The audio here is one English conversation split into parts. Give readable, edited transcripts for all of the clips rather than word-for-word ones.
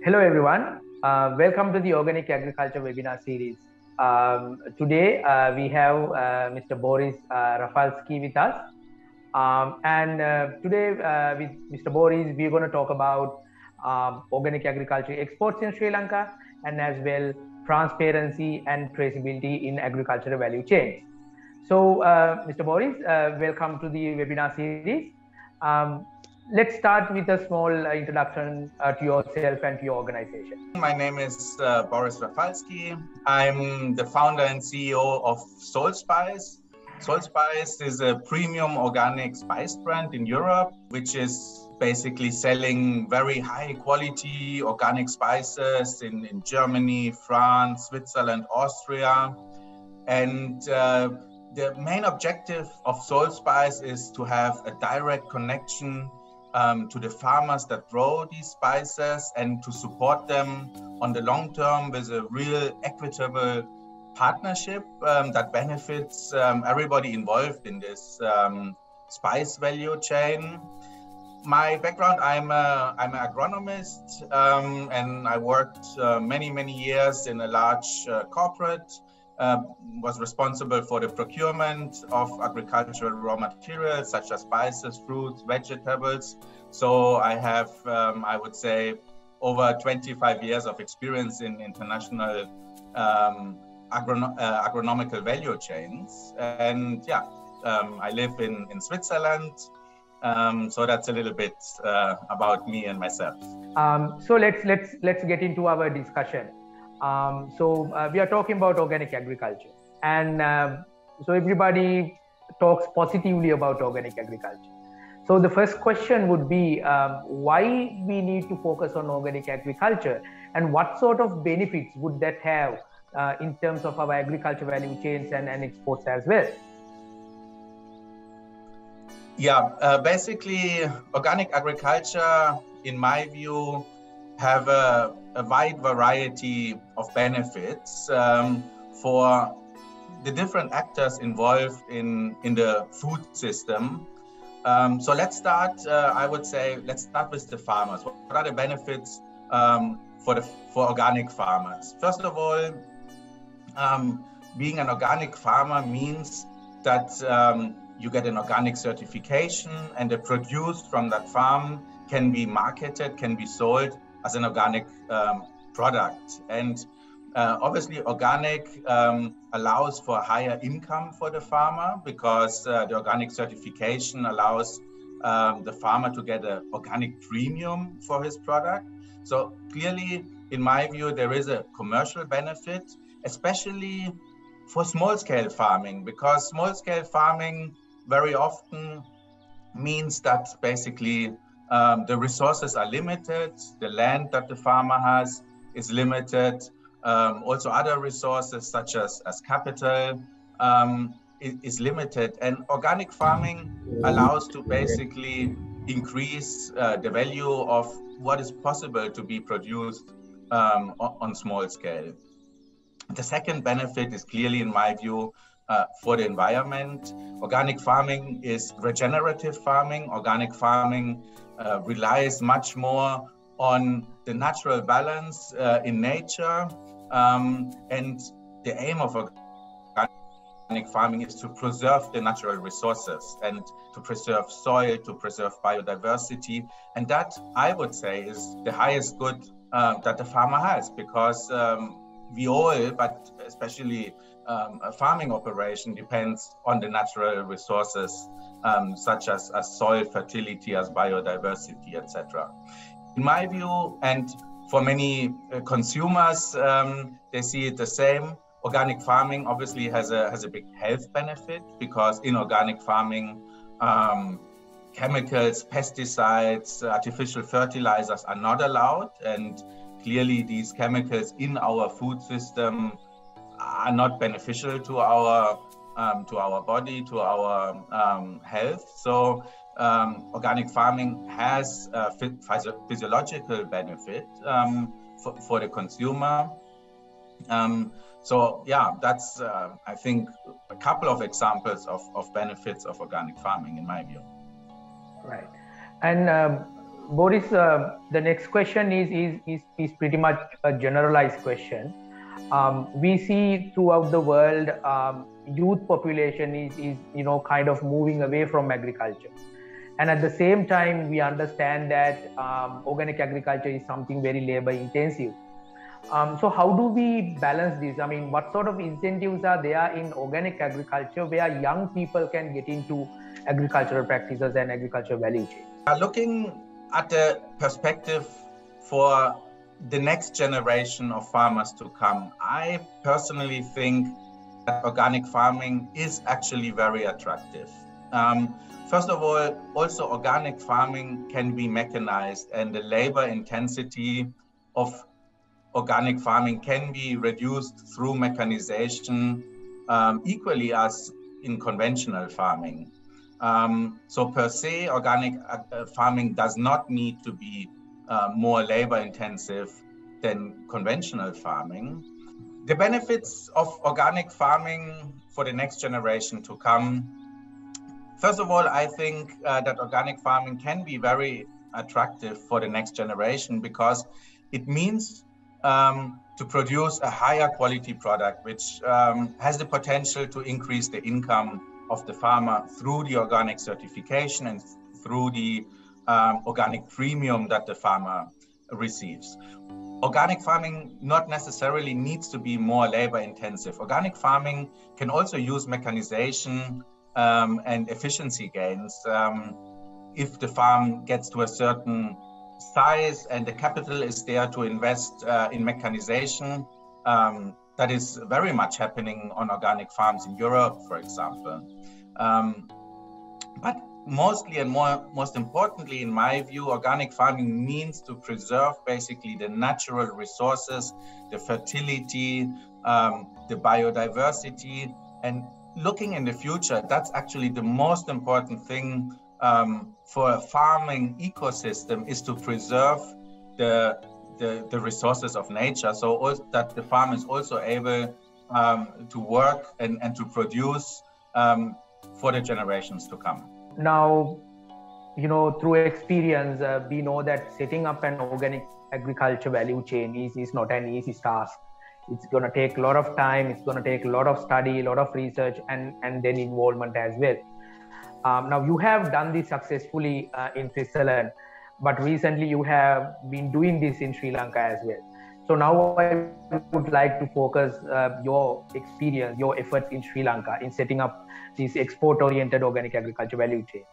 Hello everyone, welcome to the Organic Agriculture webinar series. Today we have Mr. Boris Rafalski with us. Today with Mr. Boris, we're going to talk about organic agriculture exports in Sri Lanka and as well transparency and traceability in agricultural value chains. So Mr. Boris, welcome to the webinar series. Let's start with a small introduction to yourself and to your organization. My name is Boris Rafalski. I'm the founder and CEO of SoulSpice. SoulSpice is a premium organic spice brand in Europe, which is basically selling very high quality organic spices in Germany, France, Switzerland, Austria. And the main objective of SoulSpice is to have a direct connection to the farmers that grow these spices and to support them on the long term with a real equitable partnership that benefits everybody involved in this spice value chain. My background, I'm an agronomist and I worked many years in a large corporate. Was responsible for the procurement of agricultural raw materials such as spices, fruits, vegetables. So I have, I would say, over 25 years of experience in international agronomical value chains. And yeah, I live in Switzerland. So that's a little bit about me and myself. So let's get into our discussion. We are talking about organic agriculture, and so everybody talks positively about organic agriculture. So the first question would be why we need to focus on organic agriculture, and what sort of benefits would that have in terms of our agriculture value chains and exports as well? Yeah, basically organic agriculture, in my view, have a wide variety of benefits for the different actors involved in the food system. So let's start, I would say, let's start with the farmers. What are the benefits for organic farmers? First of all, being an organic farmer means that you get an organic certification, and the produce from that farm can be marketed, can be sold as an organic product. And obviously organic allows for a higher income for the farmer because the organic certification allows the farmer to get an organic premium for his product. So clearly, in my view, there is a commercial benefit, especially for small-scale farming, because small-scale farming very often means that basically the resources are limited, the land that the farmer has is limited, also other resources such as capital is limited. And organic farming allows to basically increase the value of what is possible to be produced on small scale. The second benefit is clearly, in my view, for the environment. Organic farming is regenerative farming. Organic farming relies much more on the natural balance in nature. And the aim of organic farming is to preserve the natural resources and to preserve soil, to preserve biodiversity. And that, I would say, is the highest good that the farmer has, because we all, but especially a farming operation, depends on the natural resources such as soil fertility, as biodiversity, etc. In my view, and for many consumers, they see it the same. Organic farming obviously has a big health benefit, because in organic farming, chemicals, pesticides, artificial fertilizers are not allowed, and clearly these chemicals in our food system are not beneficial to our body, to our health. So organic farming has a physiological benefit for the consumer. So yeah, that's I think a couple of examples of benefits of organic farming in my view. Right. And Boris, the next question is pretty much a generalized question. We see throughout the world, youth population is kind of moving away from agriculture, and at the same time, we understand that organic agriculture is something very labor intensive. So how do we balance this? I mean, what sort of incentives are there in organic agriculture where young people can get into agricultural practices and agriculture value chain? Looking at the perspective for the next generation of farmers to come, I personally think that organic farming is actually very attractive. First of all, also organic farming can be mechanized, and the labor intensity of organic farming can be reduced through mechanization equally as in conventional farming. So per se, organic farming does not need to be more labor intensive than conventional farming. The benefits of organic farming for the next generation to come. First of all, I think that organic farming can be very attractive for the next generation because it means to produce a higher quality product, which has the potential to increase the income of the farmer through the organic certification and through the organic premium that the farmer receives. Organic farming not necessarily needs to be more labor intensive. Organic farming can also use mechanization and efficiency gains if the farm gets to a certain size and the capital is there to invest in mechanization. That is very much happening on organic farms in Europe, for example. But mostly and most importantly, in my view, organic farming means to preserve basically the natural resources, the fertility, the biodiversity, and looking in the future, that's actually the most important thing for a farming ecosystem is to preserve the resources of nature, so that the farm is also able to work and to produce for the generations to come. Now, through experience, we know that setting up an organic agriculture value chain is not an easy task. It's going to take a lot of time, it's going to take a lot of study, a lot of research, and then involvement as well. Now, you have done this successfully in Switzerland, but recently you have been doing this in Sri Lanka as well. So now I would like to focus your experience, your efforts in Sri Lanka in setting up this export-oriented organic agriculture value chain.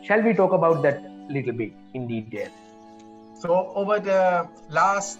Shall we talk about that a little bit in detail? So over the last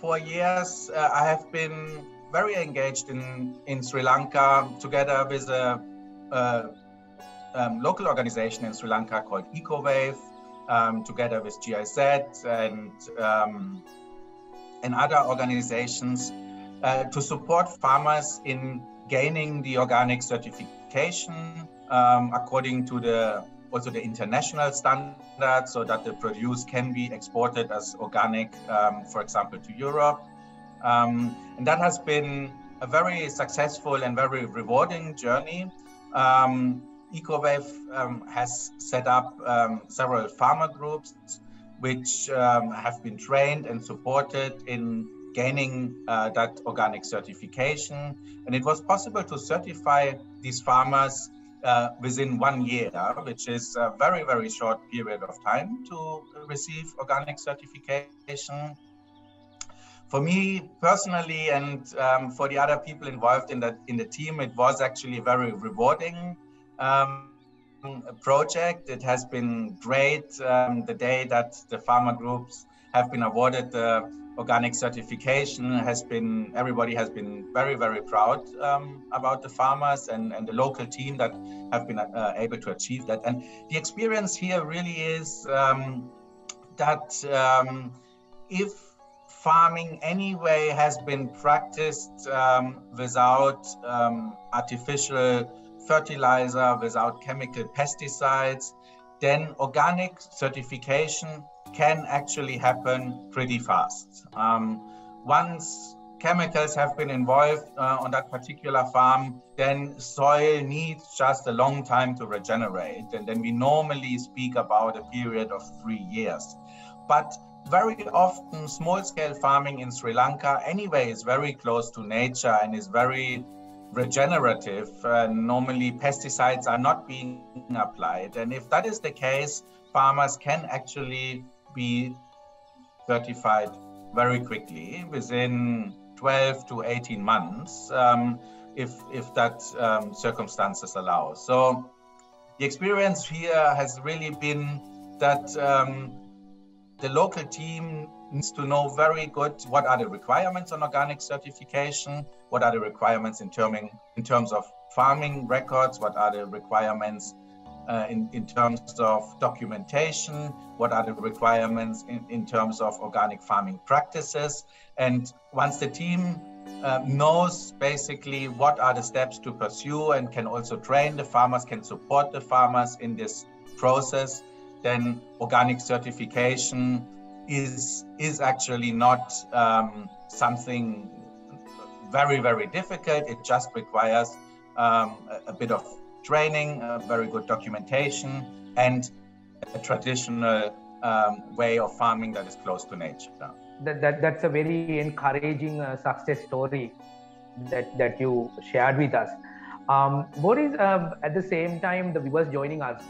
4 years, I have been very engaged in Sri Lanka together with a local organization in Sri Lanka called EcoWave, together with GIZ and other organizations to support farmers in gaining the organic certification according to also the international standards, so that the produce can be exported as organic, for example, to Europe. And that has been a very successful and very rewarding journey. EcoWave has set up several farmer groups which have been trained and supported in gaining that organic certification. And it was possible to certify these farmers within 1 year, which is a very, very short period of time to receive organic certification. For me personally, and for the other people involved in the team, it was actually a very rewarding project. It has been great. The day that the farmer groups have been awarded the organic certification everybody has been very, very proud about the farmers and the local team that have been able to achieve that. And the experience here really is that if farming anyway has been practiced without artificial fertilizer, without chemical pesticides, then organic certification can actually happen pretty fast. Once chemicals have been involved on that particular farm, then soil needs just a long time to regenerate. And then we normally speak about a period of 3 years. But very often small-scale farming in Sri Lanka anyway is very close to nature and is very regenerative. Normally pesticides are not being applied. And if that is the case, farmers can actually be certified very quickly, within 12 to 18 months, if that circumstances allow. So the experience here has really been that the local team needs to know very good what are the requirements on organic certification, what are the requirements in terms of farming records, what are the requirements in terms of documentation, what are the requirements in terms of organic farming practices. And once the team knows basically what are the steps to pursue and can also train the farmers, can support the farmers in this process, then organic certification is actually not something very, very difficult. It just requires a bit of training, very good documentation, and a traditional way of farming that is close to nature. That's a very encouraging success story that you shared with us. Boris, at the same time, the viewers joining us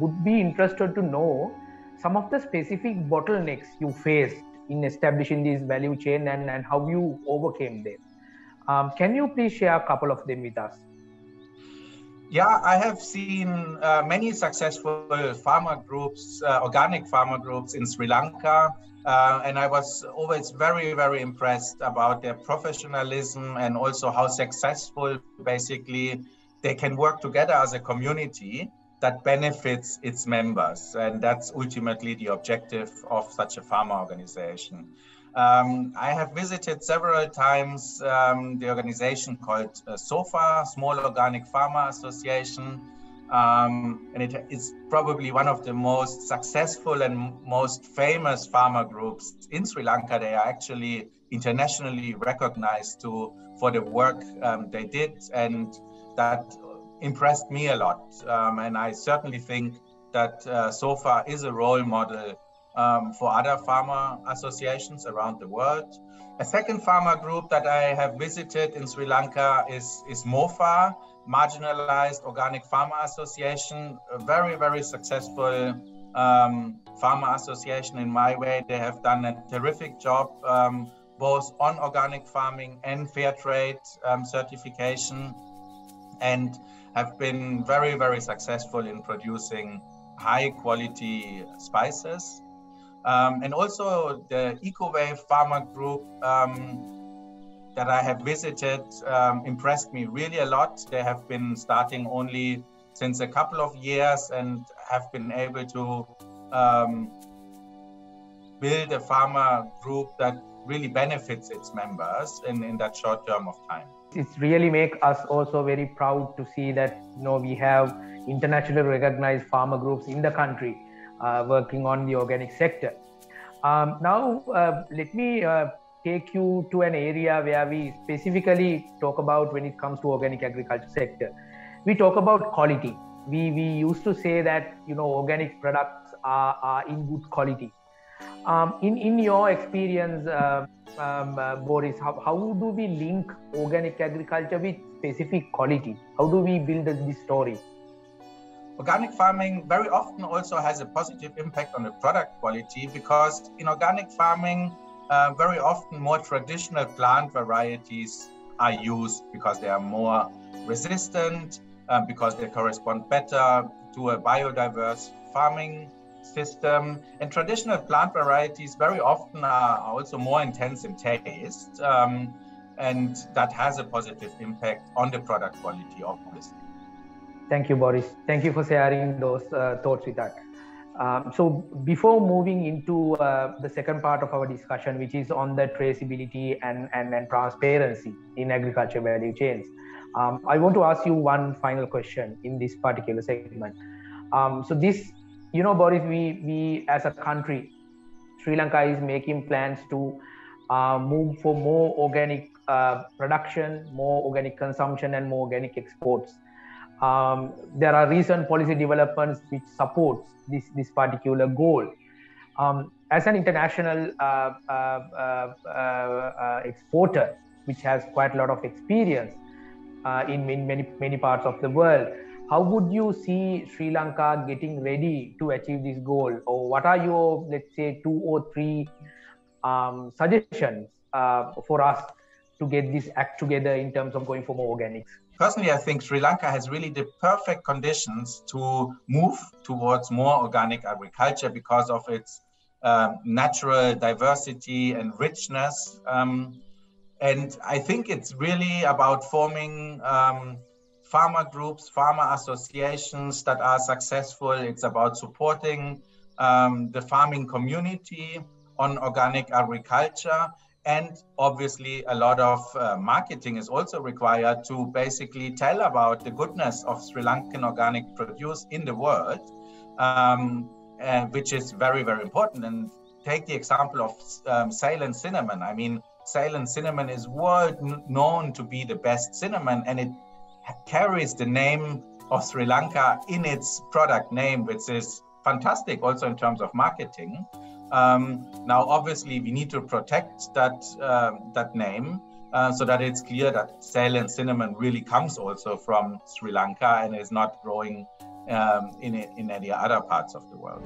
would be interested to know some of the specific bottlenecks you faced in establishing this value chain and how you overcame them. Can you please share a couple of them with us? Yeah, I have seen many successful farmer groups, organic farmer groups in Sri Lanka. And I was always very, very impressed about their professionalism and also how successful basically they can work together as a community that benefits its members. And that's ultimately the objective of such a farmer organization. I have visited several times the organization called SOFA, Small Organic Farmer Association. And it is probably one of the most successful and most famous farmer groups in Sri Lanka. They are actually internationally recognized for the work they did, and that impressed me a lot. And I certainly think that SOFA is a role model for other farmer associations around the world. A second farmer group that I have visited in Sri Lanka is MOFA, Marginalized Organic Farmer Association, a very, very successful farmer association in my way. They have done a terrific job both on organic farming and fair trade certification, and have been very, very successful in producing high quality spices. And also the EcoWave farmer group that I have visited impressed me really a lot. They have been starting only since a couple of years and have been able to build a farmer group that really benefits its members in that short term of time. It's really make us also very proud to see that we have internationally recognized farmer groups in the country working on the organic sector. Now, let me take you to an area where we specifically talk about when it comes to organic agriculture sector. We talk about quality. We used to say that organic products are in good quality. In your experience, Boris, how do we link organic agriculture with specific quality? How do we build this story? Organic farming very often also has a positive impact on the product quality, because in organic farming, very often more traditional plant varieties are used because they are more resistant, because they correspond better to a biodiverse farming system. And traditional plant varieties very often are also more intense in taste, and that has a positive impact on the product quality, obviously. Thank you, Boris. Thank you for sharing those thoughts with us. So before moving into the second part of our discussion, which is on the traceability and transparency in agriculture value chains, I want to ask you one final question in this particular segment. So this, Boris, we as a country, Sri Lanka is making plans to move for more organic production, more organic consumption, and more organic exports. There are recent policy developments which supports this particular goal. As an international exporter, which has quite a lot of experience in many parts of the world, how would you see Sri Lanka getting ready to achieve this goal? Or what are your, let's say, 2 or 3 suggestions for us to get this act together in terms of going for more organics? Personally, I think Sri Lanka has really the perfect conditions to move towards more organic agriculture because of its natural diversity and richness. And I think it's really about forming farmer groups, farmer associations that are successful. It's about supporting the farming community on organic agriculture. And obviously, a lot of marketing is also required to basically tell about the goodness of Sri Lankan organic produce in the world, which is very, very important. And take the example of Ceylon cinnamon. I mean, Ceylon cinnamon is world known to be the best cinnamon, and it carries the name of Sri Lanka in its product name, which is fantastic also in terms of marketing. Now, obviously, we need to protect that name so that it's clear that Ceylon cinnamon really comes also from Sri Lanka and is not growing in any other parts of the world.